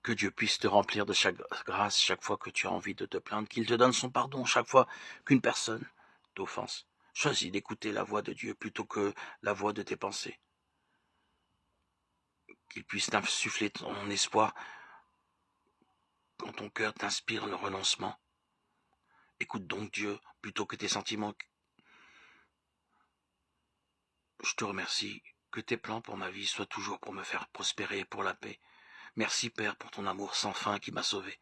Que Dieu puisse te remplir de chaque grâce chaque fois que tu as envie de te plaindre, qu'il te donne son pardon chaque fois qu'une personne t'offense. Choisis d'écouter la voix de Dieu plutôt que la voix de tes pensées. Qu'il puisse t'insuffler ton espoir quand ton cœur t'inspire le renoncement. Écoute donc Dieu plutôt que tes sentiments. Je te remercie que tes plans pour ma vie soient toujours pour me faire prospérer et pour la paix. Merci Père pour ton amour sans fin qui m'a sauvé.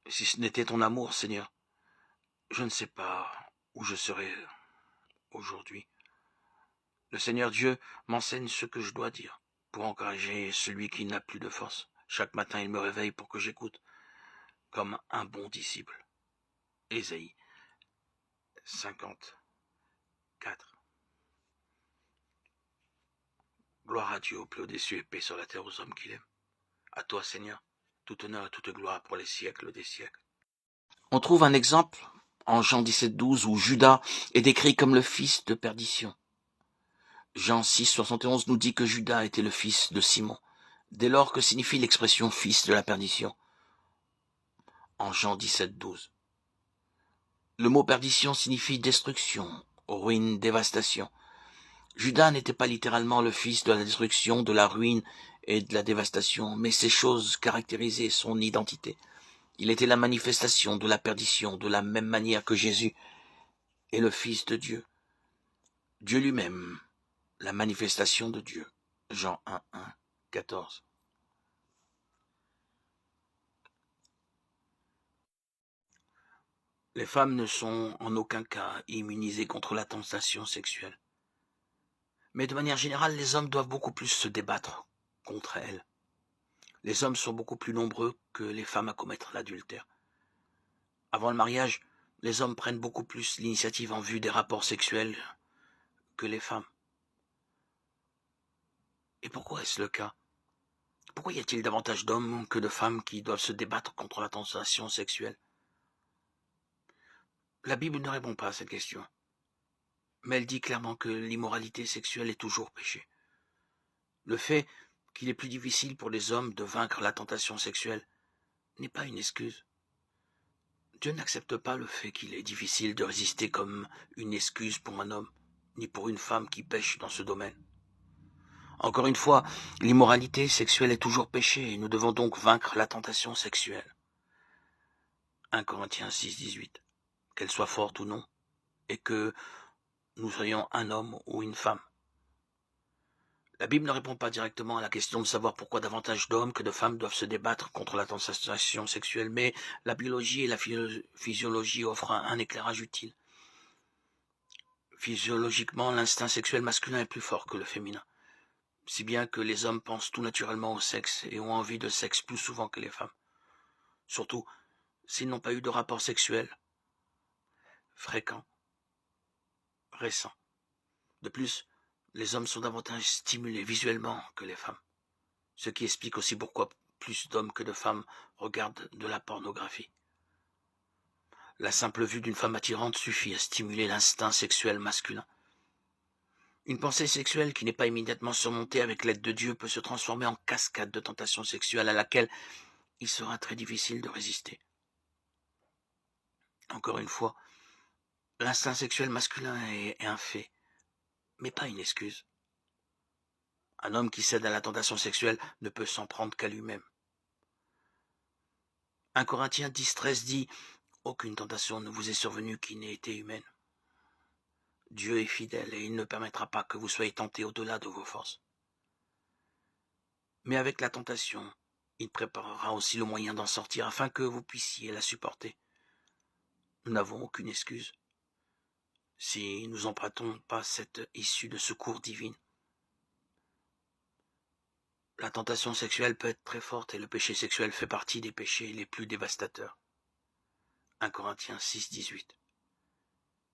Si ce n'était ton amour, Seigneur, je ne sais pas où je serais aujourd'hui. Le Seigneur Dieu m'enseigne ce que je dois dire pour encourager celui qui n'a plus de force. Chaque matin, il me réveille pour que j'écoute comme un bon disciple. Ésaïe 54. Gloire à Dieu au plus haut des cieux et paix sur la terre aux hommes qu'il aime. À toi, Seigneur, tout honneur et toute gloire pour les siècles des siècles. On trouve un exemple en Jean 17,12 où Judas est décrit comme le fils de perdition. Jean 6,71 nous dit que Judas était le fils de Simon. Dès lors, que signifie l'expression fils de la perdition en Jean 17,12? Le mot perdition signifie destruction, ruine, dévastation. Judas n'était pas littéralement le fils de la destruction, de la ruine et de la dévastation, mais ces choses caractérisaient son identité. Il était la manifestation de la perdition, de la même manière que Jésus est le Fils de Dieu. Dieu lui-même, la manifestation de Dieu. Jean 1, 14. Les femmes ne sont en aucun cas immunisées contre la tentation sexuelle. Mais de manière générale, les hommes doivent beaucoup plus se débattre contre elles. Les hommes sont beaucoup plus nombreux que les femmes à commettre l'adultère. Avant le mariage, les hommes prennent beaucoup plus l'initiative en vue des rapports sexuels que les femmes. Et pourquoi est-ce le cas? Pourquoi y a-t-il davantage d'hommes que de femmes qui doivent se débattre contre la tentation sexuelle? La Bible ne répond pas à cette question. Mais elle dit clairement que l'immoralité sexuelle est toujours péché. Le fait qu'il est plus difficile pour les hommes de vaincre la tentation sexuelle n'est pas une excuse. Dieu n'accepte pas le fait qu'il est difficile de résister comme une excuse pour un homme, ni pour une femme qui pêche dans ce domaine. Encore une fois, l'immoralité sexuelle est toujours péché et nous devons donc vaincre la tentation sexuelle. 1 Corinthiens 6, 18. Qu'elle soit forte ou non, et que nous soyons un homme ou une femme. La Bible ne répond pas directement à la question de savoir pourquoi davantage d'hommes que de femmes doivent se débattre contre la tentation sexuelle, mais la biologie et la physiologie offrent un éclairage utile. Physiologiquement, l'instinct sexuel masculin est plus fort que le féminin, si bien que les hommes pensent tout naturellement au sexe et ont envie de sexe plus souvent que les femmes. Surtout s'ils n'ont pas eu de rapport sexuel fréquent, récent. De plus, les hommes sont davantage stimulés visuellement que les femmes, ce qui explique aussi pourquoi plus d'hommes que de femmes regardent de la pornographie. La simple vue d'une femme attirante suffit à stimuler l'instinct sexuel masculin. Une pensée sexuelle qui n'est pas immédiatement surmontée avec l'aide de Dieu peut se transformer en cascade de tentations sexuelles à laquelle il sera très difficile de résister. Encore une fois, l'instinct sexuel masculin est un fait, mais pas une excuse. Un homme qui cède à la tentation sexuelle ne peut s'en prendre qu'à lui-même. 1 Corinthiens 10, 13 dit « Aucune tentation ne vous est survenue qui n'ait été humaine. Dieu est fidèle et il ne permettra pas que vous soyez tentés au-delà de vos forces. Mais avec la tentation, il préparera aussi le moyen d'en sortir afin que vous puissiez la supporter. Nous n'avons aucune excuse si nous n'empruntons pas cette issue de secours divine. La tentation sexuelle peut être très forte et le péché sexuel fait partie des péchés les plus dévastateurs. 1 Corinthiens 6, 18.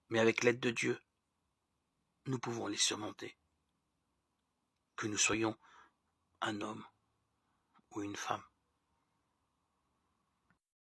Mais avec l'aide de Dieu, nous pouvons les surmonter. Que nous soyons un homme ou une femme.